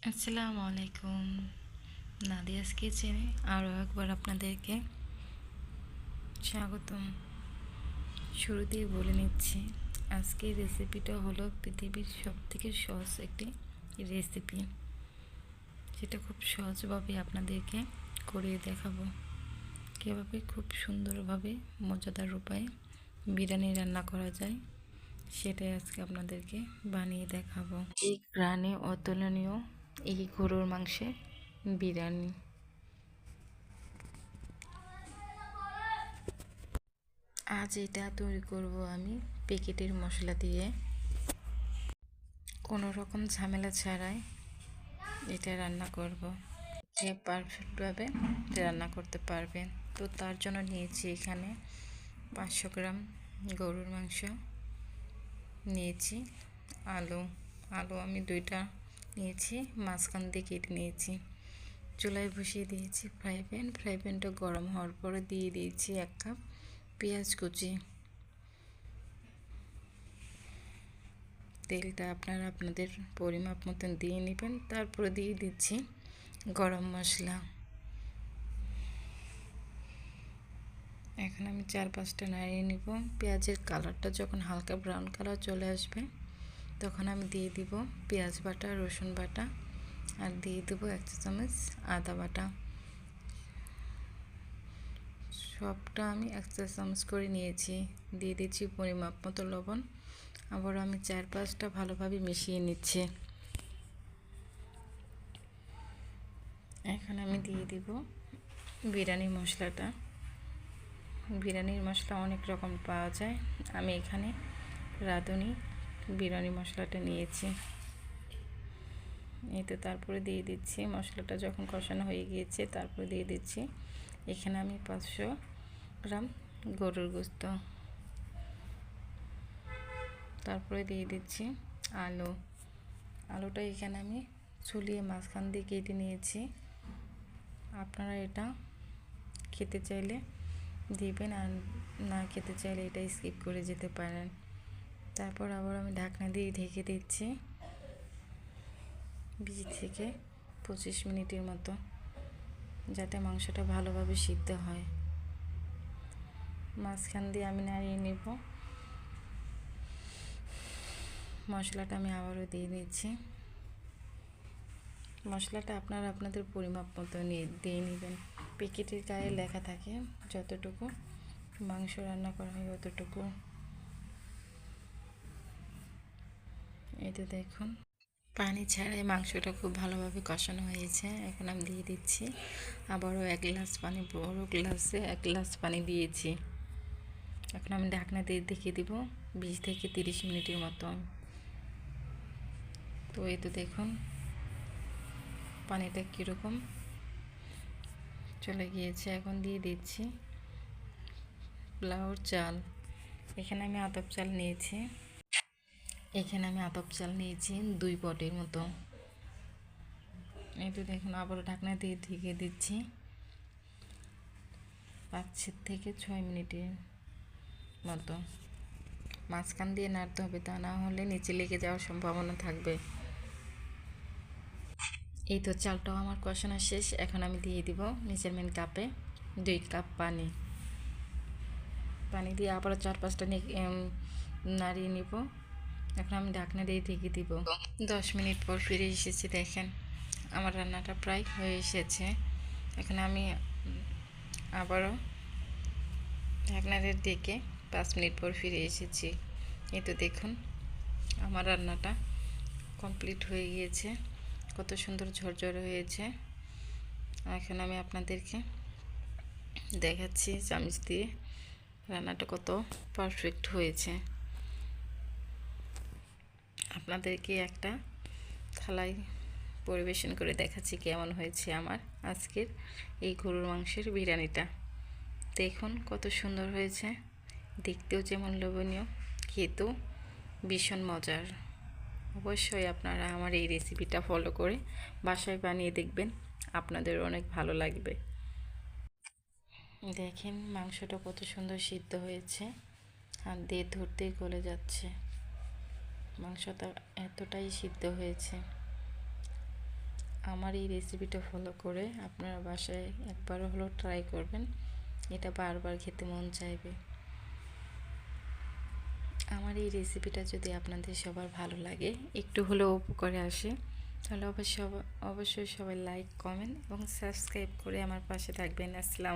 আসসালামু আলাইকুম। নাদিয়াস কিচেনে আরও একবার আপনাদেরকে স্বাগতম। শুরুতেই বলে নিচ্ছি, আজকের রেসিপিটা হলো পৃথিবীর সবথেকে সহজ একটি রেসিপি, যেটা খুব সহজভাবে আপনাদেরকে করিয়ে দেখাবো কীভাবে খুব সুন্দরভাবে মজাদার উপায়ে বিরিয়ানি রান্না করা যায়। সেটাই আজকে আপনাদেরকে বানিয়ে দেখাবো। এই গ্রানে অতুলনীয় এই গরুর মাংসের বিরিয়ানি। আজ এটা তৈরি করব আমি প্যাকেটের মশলা দিয়ে, কোনো রকম ঝামেলা ছাড়াই এটা রান্না করব। যে পারফেক্টভাবে রান্না করতে পারবেন। তো তার জন্য নিয়েছি এখানে 500 গ্রাম গরুর মাংস, নিয়েছি আলু আমি 2টা নিয়েছি, মাঝখান দিয়ে কেটে নিয়েছি। চুলায় বসিয়ে দিয়েছি ফ্রাই প্যানটা গরম হওয়ার পরে দিয়ে দিয়েছি 1 কাপ পেঁয়াজ কুচি। তেলটা আপনারা আপনাদের পরিমাপ মতন দিয়ে নেবেন। তারপরে দিয়ে দিচ্ছি গরম মশলা। এখন আমি 4-5টা নাড়িয়ে নেব। পেঁয়াজের কালারটা যখন হালকা ব্রাউন কালার চলে আসবে, তখন আমি দিয়ে দিব পেঁয়াজ বাটা, রসুন বাটা, আর দিয়ে দেবো 1 চা চামচ আদা বাটা। সবটা আমি 1 চা চামচ করে নিয়েছি। দিয়ে দিচ্ছি পরিমাপ মতো লবণ। আবার আমি 4-5টা ভালোভাবে মিশিয়ে নিচ্ছি। এখন আমি দিয়ে দিব বিরিয়ানি মশলাটা। বিরিয়ানির মশলা অনেক রকম পাওয়া যায়, আমি এখানে রাঁধুনি বিরিয়ানি মশলাটা নিয়েছি। এই তো তারপরে দিয়ে দিচ্ছি, মশলাটা যখন কষানো হয়ে গিয়েছে তারপরে দিয়ে দিচ্ছি এখানে আমি 500 গ্রাম গরুর গোশত। তারপরে দিয়ে দিচ্ছি আলুটা এখানে আমি ছুলিয়ে মাঝখান দিয়ে কেটে নিয়েছি। আপনারা এটা খেতে চাইলে দিবেন, আর না খেতে চাইলে এটা স্কিপ করে যেতে পারেন। তারপর আবার আমি ঢাকনা দিয়ে ঢেকে দিচ্ছি 20 থেকে 25 মিনিটের মতো, যাতে মাংসটা ভালোভাবে সিদ্ধ হয়। মাঝখান দিয়ে আমি নাড়িয়ে নেব। মশলাটা আমি আবারও দিয়ে দিচ্ছি। মশলাটা আপনারা আপনাদের পরিমাপ মতো দিয়ে নেবেন। প্যাকেটের গায়ে লেখা থাকে যতটুকু মাংস রান্না করা হয় অতটুকু। এই তো দেখুন, পানি ছাড়াই মাংসটা খুব ভালোভাবে কষানো হয়েছে। এখন আমি দিয়ে দিচ্ছি আবারও 1 গ্লাস পানি, বড় গ্লাসে 1 গ্লাস পানি দিয়েছি। এখন আমি ঢাকনা দিয়ে দেখিয়ে দিব 20 থেকে 30 মিনিটের মতো। তো এই তো দেখুন পানিটা কীরকম চলে গিয়েছে। এখন দিয়ে দিচ্ছি পোলাওর চাল। এখানে আমি আতপ চাল নিয়েছি। 2 পটের মতো। এই তো দেখুন, আবারও ঢাকনা দিয়ে ঢেকে দিচ্ছি 5 থেকে 6 মিনিটের মতো। মাঝখান দিয়ে নাড়তে হবে, তা না হলে নিচে লেগে যাওয়ার সম্ভাবনা থাকবে। এই তো চালটাও আমার কষানো শেষ। এখন আমি দিয়ে দিব মেজারমেন্ট কাপে 2 কাপ পানি দিয়ে আবারও 4-5টা নাড়িয়ে নিব। এখন আমি ঢাকনা দিয়ে ঢেকে দিব। 10 মিনিট পর ফিরে এসেছি। দেখেন আমার রান্নাটা প্রায় হয়ে এসেছে। এখন আমি আবারও ঢাকনা দিয়ে ঢেকে 5 মিনিট পর ফিরে এসেছি। এই তো দেখুন আমার রান্নাটা কমপ্লিট হয়ে গিয়েছে। কত সুন্দর ঝরঝরে হয়েছে। এখন আমি আপনাদেরকে দেখাচ্ছি চামচ দিয়ে রান্নাটা কত পারফেক্ট হয়েছে। আপনাদেরকে একটা থালায় পরিবেশন করে দেখাচ্ছি কেমন হয়েছে আমার আজকের এই গরুর মাংসের বিরিয়ানিটা। দেখুন কত সুন্দর হয়েছে, দেখতেও যেমন লোভনীয়, খেতেও ভীষণ মজার। অবশ্যই আপনারা আমার এই রেসিপিটা ফলো করে বাসায় বানিয়ে দেখবেন, আপনাদের অনেক ভালো লাগবে। দেখেন মাংসটা কত সুন্দর সিদ্ধ হয়েছে, হাত দিয়ে ধরতেই গলে যাচ্ছে। মাংসটা এতটাই সিদ্ধ হয়েছে। আমার এই রেসিপিটা ফলো করে আপনারা বাসায় একবার হলেও ট্রাই করবেন, এটা বারবার খেতে মন চাইবে। আমার এই রেসিপিটা যদি আপনাদের সবার ভালো লাগে, একটু হলেও উপকারে আসে, তাহলে অবশ্যই সবাই লাইক, কমেন্ট এবং সাবস্ক্রাইব করে আমার পাশে থাকবেন। আসসালামু